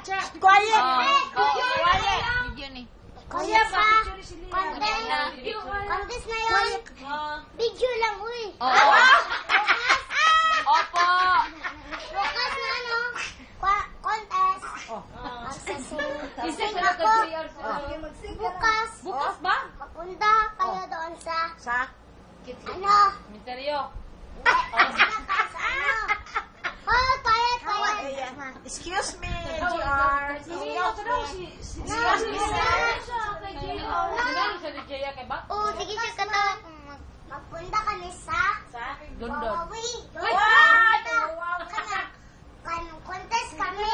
Quiet. Quiet. Video ni. Kuya pa. Contest na yun. Video lang, uy. Oo. Opo. Bukas na ano? Contest. Isa ako. Bukas. Bukas ba? Papunta kayo doon sa ano? Misteryo. Bukas ano? Oh, quiet. Excuse me, GR. Nagano siya ni Jaya kay ba? Oh, sige siya ka to. Magpunta kami sa London. Contest kami.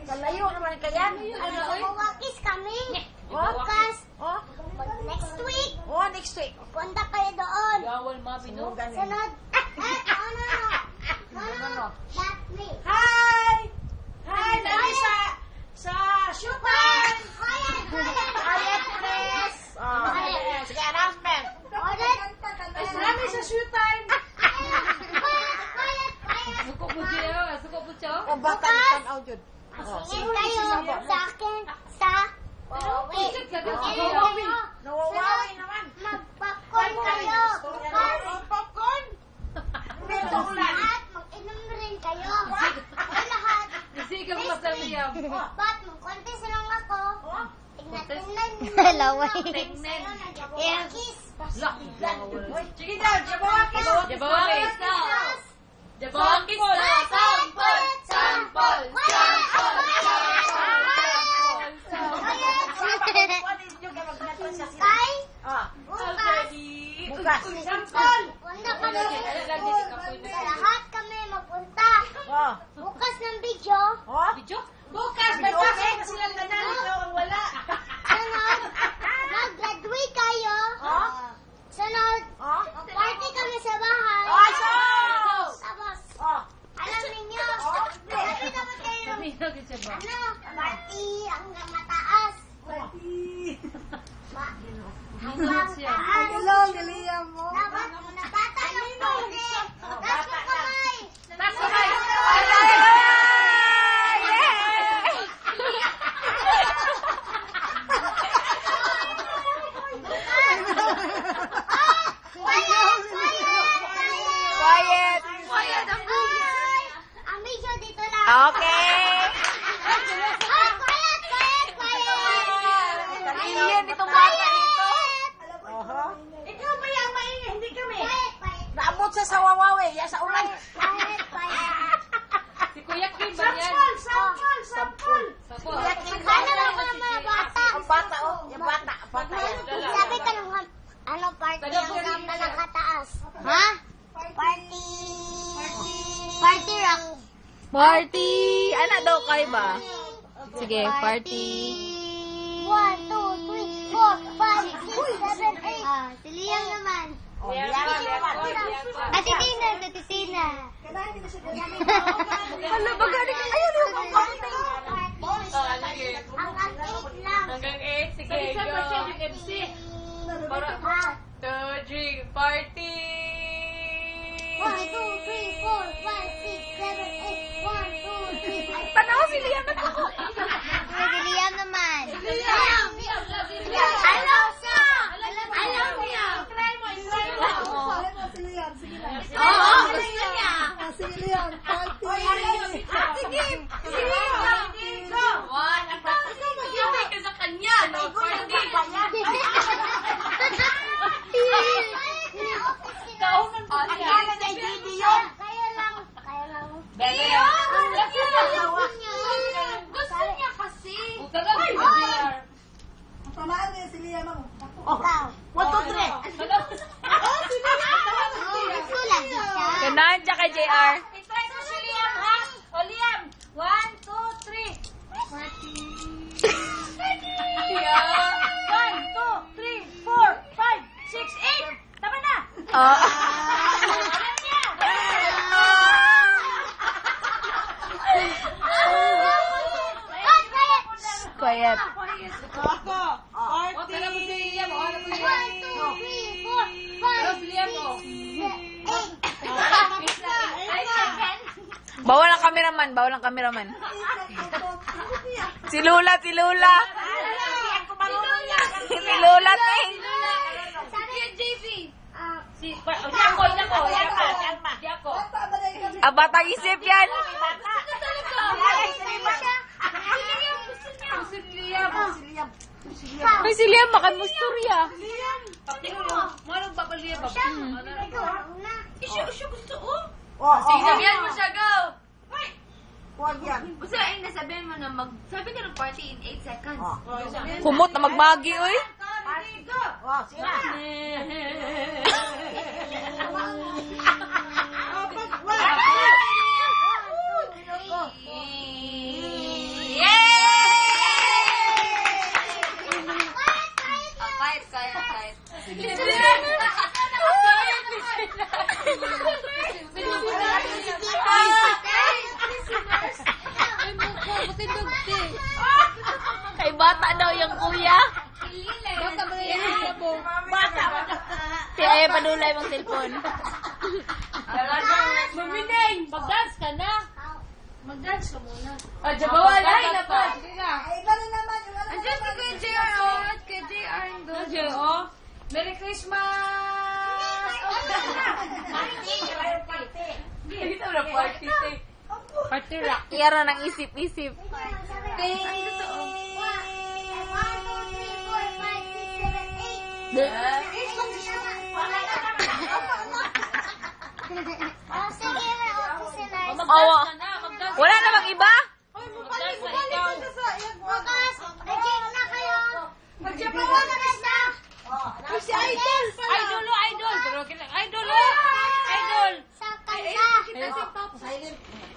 Kalayo naman kaya. Mawakis kami. Bukas. Next week. Next week. Punta kayo doon. Gawal mabi no. Sunod. No. Not me. Hi! Dali sa Shupan! Quiet, please. Sige, announcement. Marami sa Shupan. Quiet. Suko po siya. Suko po siya. Bata yung tanaw dyan. Singin kayo sa akin sa Nawawawi naman. Mag-popcorn kayo. Bukas. Popcorn? Lahat, mag-inom rin kayo. Lahat. Sige mo sa liyam. Ba't mag-contest lang ako? Tingnan. Laway. Tingnan. Kiss. Sige dyan, Jabawakis. Jabawakis na. Jabawakis na. Sampol. Kay? Bukas. Punta kami. Sa lahat kami magpunta. Bukas ng video. Video? Bukas, kasi sila nanalo ang wala. Sunod, mag-graduate kayo. Sunod, party kami sa bahay. Tapos, alam ninyo, sabi naman kayo, party hanggang mataas. Hanggang taas. Giliyan mo. Dapat natatanong party. Taas mo kamay. Quiet. Ang video dito lang. Okay. Quiet. Itong bata ito. Ikaw ba yung maingay? Hindi kami. Naabot siya sa wawawi. Sa ulan. Si Kuya Kim ba yan? Sampol. Sapol. Ano lang mga bata? Ang bata, Yung bata. Sabi ka nung ano party hanggang malakataas? Ha? Party rock. Party! Ano daw kayo ba? Sige, party. 1, 2, 3, 4, 5, 6, 7, 8. Si Liam naman. Ate Tina. Hala, bagari ka. Ayun yung konti. Hanggang 8 lang. Hanggang 8. Sige, go. MC. Para, 2, 3, party! 1, 2, 3, 4, 5, 6, 7, 8. 1, 2, 3. Tanaw si Liam na ako. Si Liam naman. Liam! Alam siya! Alam niya! Try mo. Oo, gusto niya. Sige. Go! One, ang pagkakasabay ka sa kanya, no? Party! Kaunan ko niya. Kaya lang. Dahil gusto niya kasi. Tamaan niya si Liam mo. Ikaw. 1, 2, 3. Gusto lang siya. Ganahan siya kay JR. I-try mo si Liam, ha? O Liam, 1, 2, 3. 1, 2, 3, 4, 5, 6, 8. Tama na. Quiet. Ako. Party! Alam mo si Liam, alam mo 1, 2, 3, 4, 5, 6, 7, 8. Bawal ang cameraman, bawal ang cameraman. Si Lola, si Lola. Si Lola, ting. Batang isip yan. Ay, si Liam, makan mo storya. Sabihan mo siya, go! Huwag yan. Basta ay nasabihan mo na sabi ka ng party in 8 seconds. Kumot na magmagi, oy. Sige na. Kay bata daw yung kuya. Si Aya padulay mong cellphone. Mamineng! Mag-dance ka na! Mag-dance ka muna. Bawal! Ay, napo! Sige na. Iba na naman. Andiyan si Kuya JR, oh. At Kuya JR ang doon. Oh. Merry Christmas! Dito na party. Party rock. Iyara ng isip-isip. Awa. Wala na mag-iba?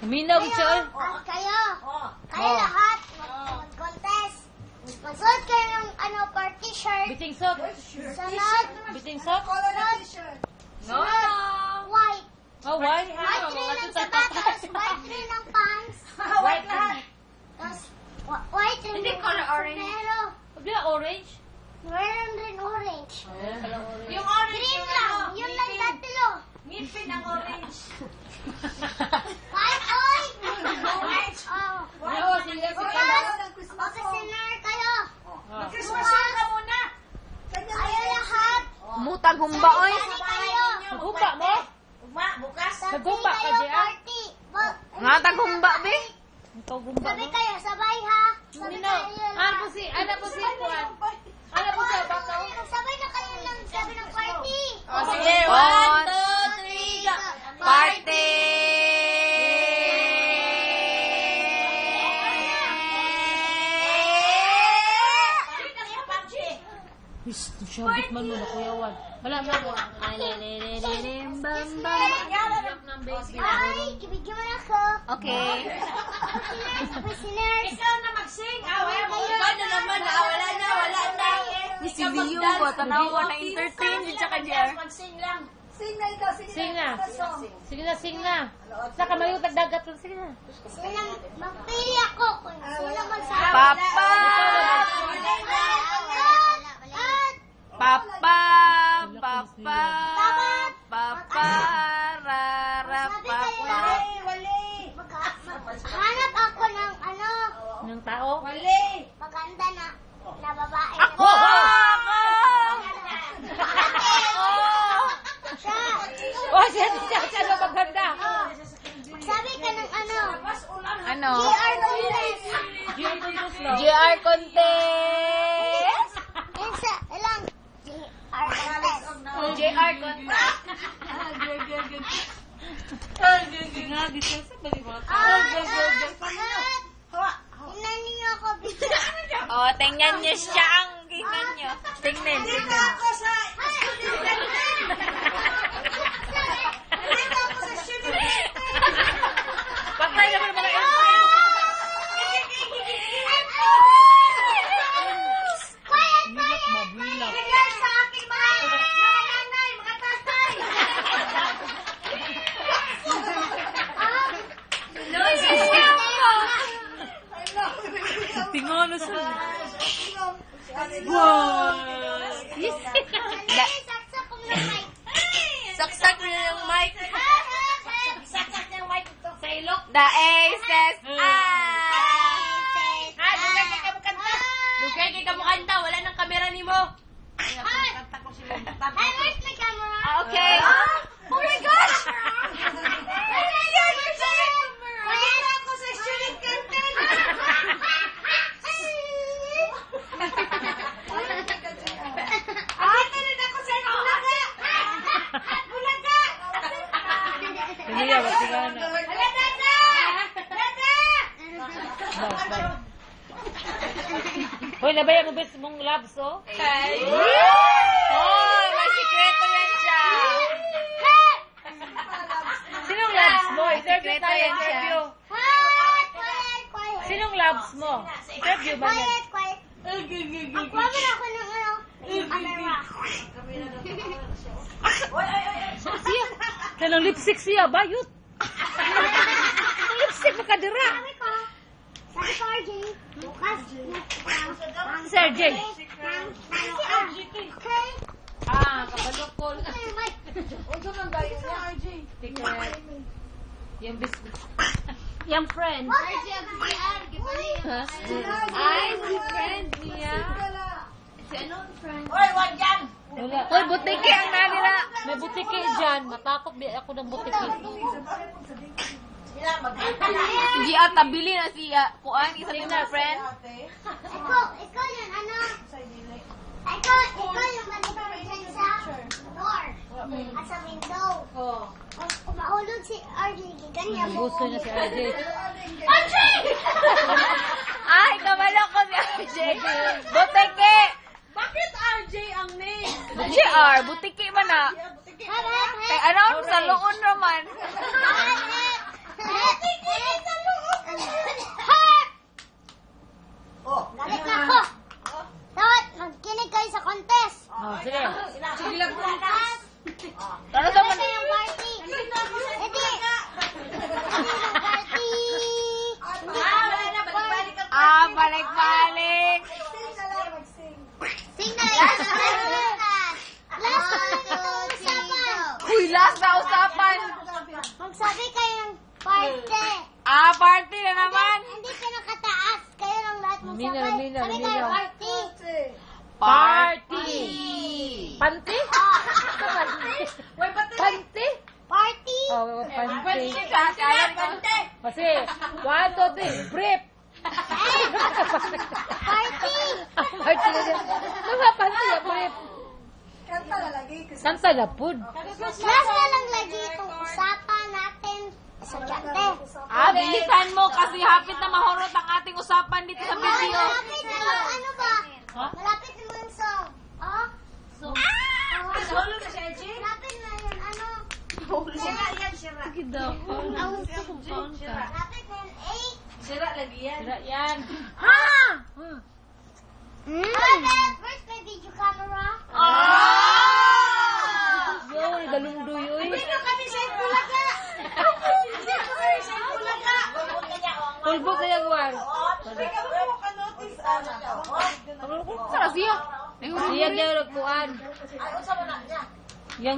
Minaw siya. Kayo lahat mag-contest. Magsuot kayo ng party shirt. Biting sok. Sunod, Biting sok. No. white. Oh, why? White rin ng sapatos, white rin ng pants. White lahat. Tapos, white rin Hindi ng color orange. sombrero. Hindi orange. Meron rin orange. Yung orange. Green lang, yun lang tatlo. Ngipin ang orange. White, oy! Oh. Oo, sige. Bukas, mag-sinner kayo. Christmas ka muna. Kayo lahat. Mutag humba, oy. Sabi kayo. Maghupa mo? Bukas. Sabi Nagumba ka, kayo Jia? party. Nga tag humba, be. Ikaw gumba Sabi kayo, sabay ha. Sabi Nino, kayo lahat. ano po si Juan? Ano po siya, bakaw? Sabay na kayo ng sabi ng party. Sige, 1, 2, 3, Party! Shabit man mo na Kuya Juan. Wala na mo. Ay, ibigyan mo na ako. Okay. Listeners, Ikaw na mag-sing. Wala na. Si Liu ko, tanawa na entertain din siya kanya. Mag-sing lang. Sing na ikaw. Sing na. Sige na, sing na. Saka may dagat lang. Sige na. sino magpili ako kung sino magsabi. Papa! At, Papa! Papa! Papa! Rara! Papa! hanap ako ng Ng tao? maganda na babae. Ako! Ako! Siya. Oh, siya na maganda. Sabi ka ng Ano? GR Contest. GR contest! Isa, ilang? GR Contest. GR contest! Tingnan niyo ako, video. Oh, tingnan niyo siya ang tingnan niyo. Tingnan, tingnan. Patay naman mga Bigay sa aking mga nanay, mga tatay. Tingnan na siya. Saksak kong mic. Saksak niyo yung mic. Saksak ng white ito. Sa look. The aces. Ay, dugay kay ka kanta. Dugay kay ka mo kanta. Wala nang kamera ni mo. Kanta ko si Mom. Hey, where's my camera? Okay. Oh my gosh! Nakita ako sa student content. Nakita rin ako sa Bulaga. Bulaga! Hindi yan, wag siya na. Ala, Dada! Dada! Hoy, nabaya mo best mong labs, oh? Okay. Oh, may sikreto yan siya. Sinong labs mo? May Interview sikreto tayo, yan siya. interview. Quiet, quiet, quiet. Sinong labs mo? Interview ba yan? Quiet, quiet. Ang kwamo na ako ng ano, camera. Siya. Kanang lipstick siya, bayot. Ang lipstick mo kadira. Sabi ko, RJ, bukas. Si Sir J. Okay? Ah, kabalokol. Unsa man ba yun niya, RJ? Yung biscuit. Yung friend. Ay, si friend niya. Oy, wag yan! Wala. Uy, butiki ang nanila. May butiki dyan. Matakot di ako ng butiki. Sila, Si Gia, tabili na siya. Kuan, isa din na friend. Ikaw yun, ano? Ikaw yung malipad dyan sa door. At sa window. Kung mahulog si RJ, ganyan mo. Gusto niya si RJ. RJ! Ay, kabalo ko si RJ. Butiki. Bakit RJ ang name? GR, butiki man na. Kay ano, sa loon naman. Oh, Galit na ako. Dapat magkinig kayo sa contest. Oh, sige. sige lang po. Ano sa man? Kasi yung party. Hindi. Yung party. Wala na, balik-balik ang Ah, balik-balik. Sing na lang. Last usapan. Uy, last na usapan. Magsabi kayo ng party. Ah, party na naman. Hindi pinakataas. Kayo lang lahat magsabay. Minaw, Sabi kayo minaw. party. Party. Panty? Wait, ba't Panty? Party. Oh, panty. Kaya ko. Kasi, 1, 2, 3, brief. Party. Party na din. Mga panty na brief. kanta na lagi? Santa na food. Last na lang lagi itong usapan natin sa estudyante. Ah, bilisan mo kasi hapit na mahurot ang ating usapan dito sa video. Malapit na yung ano ba? Ha? Malapit na yung song. Oh? Solo na si RJ? Malapit na yung ano? Sira yan, sira. Malapit na yung 8. Sira lagi yan. Sira yan. Ha? Where's my video camera? Yoy, galungduyoy. Dito kami sa Bulaga. Dito kami sa Bulaga. Pulbo sa yagwan. Teka mo ka notice ano. Sarap siya. Siya niya nagpuan. Ay, unsa man na niya? Yang